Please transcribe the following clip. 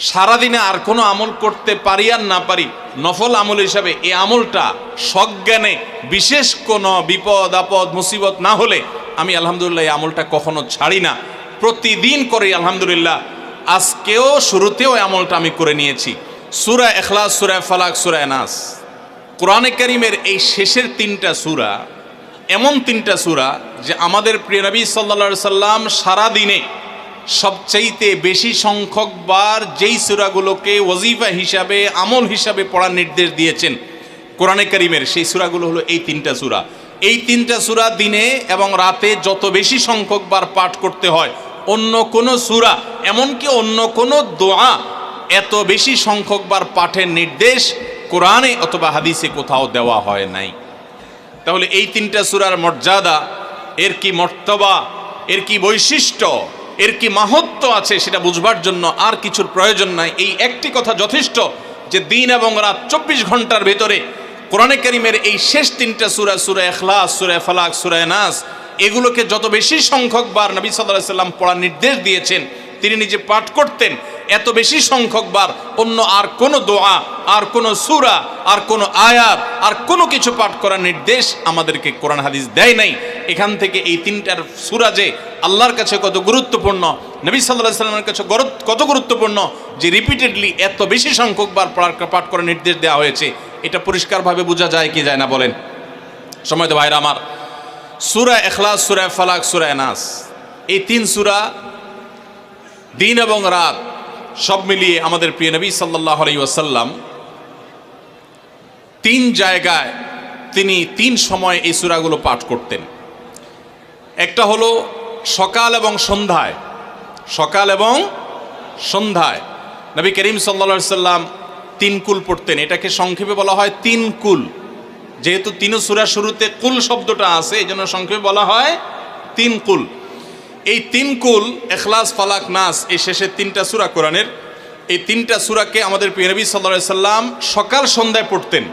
সারাদিনে আর কোনো আমল করতে পারি আর না পারি, নফল আমল হিসাবে এই আমলটা সজ্ঞানে বিশেষ কোনো বিপদ আপদ মুসিবত না হলে আমি আলহামদুলিল্লাহ এই আমলটা কখনো ছাড়ি না, প্রতিদিন করি আলহামদুলিল্লাহ। আজকেও শুরুতেও এই আমলটা আমি করে নিয়েছি। সূরা ইখলাস, সূরা ফালাক, সূরা নাস, কোরআনে কারীমের এই শেষের তিনটা সূরা এমন তিনটা সূরা যে আমাদের প্রিয় নবী সাল্লাল্লাহু আলাইহি সাল্লাম সারাদিনে সবচাইতে বেশি সংখ্যক বার যেই সূরাগুলোকে ওয়াজিফা হিসাবে আমল হিসাবে পড়ার নির্দেশ দিয়েছেন কোরআনে কারীমের, সেই সূরাগুলো হলো এই তিনটা সূরা। এই তিনটা সূরা দিনে এবং রাতে যত বেশি সংখ্যক বার পাঠ করতে হয়, অন্য কোনো সূরা এমনকি অন্য কোনো দোয়া এত বেশি সংখ্যক বার পাঠের নির্দেশ কোরআনে অথবা হাদিসে কোথাও দেওয়া হয় নাই। তাহলে এই তিনটা সূরার মর্যাদা, এর কি মর্তবা, এর কি বৈশিষ্ট্য, এর কি মাহাত্ম্য আছে সেটা বুঝবার জন্য আর কিছুর প্রয়োজন নাই। এই একটি কথা যথেষ্ট যে দিন এবং রাত 24 ঘন্টার ভেতরে কোরআনে কারীমের এই শেষ তিনটা সূরা, সূরা ইখলাস, সূরা ফালাক, সূরা নাস, এগুলোকে যত বেশি সংখ্যক বার নবী সাল্লাল্লাহু আলাইহি সাল্লাম পড়ার নির্দেশ দিয়েছেন, তিনি নিজে পাঠ করতেন, এত বেশি সংখ্যক বার অন্য আর কোনো দোয়া, আর কোনো সূরা, আর কোনো আয়াত, আর কোনো কিছু পাঠ করার নির্দেশ আমাদেরকে কোরআন হাদিস দেয় নাই। এখান থেকে এই তিনটার সূরা যে আল্লাহর কাছে কত গুরুত্বপূর্ণ, নবী সাল্লাল্লাহু আলাইহি সাল্লামের কাছে কত গুরুত্বপূর্ণ যে রিপিটেডলি এত বেশি সংখ্যক বার পাঠ করার নির্দেশ দেওয়া হয়েছে, এটা পরিষ্কারভাবে বোঝা যায় কি যায় না বলেন? সময়ত ভাইরা আমার, সূরা ইখলাস, সূরা ফালাক, সূরা নাস, এই তিন সূরা দিন এবং রাত সব মিলিয়ে আমাদের প্রিয় নবী সাল্লাল্লাহু আলাইহি ওয়াসাল্লাম তিন জায়গায় তিনি তিন সময় এই সূরাগুলো পাঠ করতেন। একটা হলো সকাল এবং সন্ধ্যায়, সকাল এবং সন্ধ্যায় নবী করিম সাল্লাল্লাহু আলাইহি সাল্লাম তিন কুল পড়তেন। এটাকে সংক্ষেপে বলা হয় তিন কুল। যেহেতু তিন সূরা শুরুতে কুল শব্দটা আছে, এই জন্য সংক্ষেপে বলা হয় তিন কুল। এই তিন কুল ইখলাস, ফালাক, নাস, এই শেষের তিনটা সূরা কোরআনের, এই তিনটা সূরাকে আমাদের প্রিয় নবী সাল্লাল্লাহু আলাইহি সাল্লাম সকাল সন্ধ্যায় পড়তেন।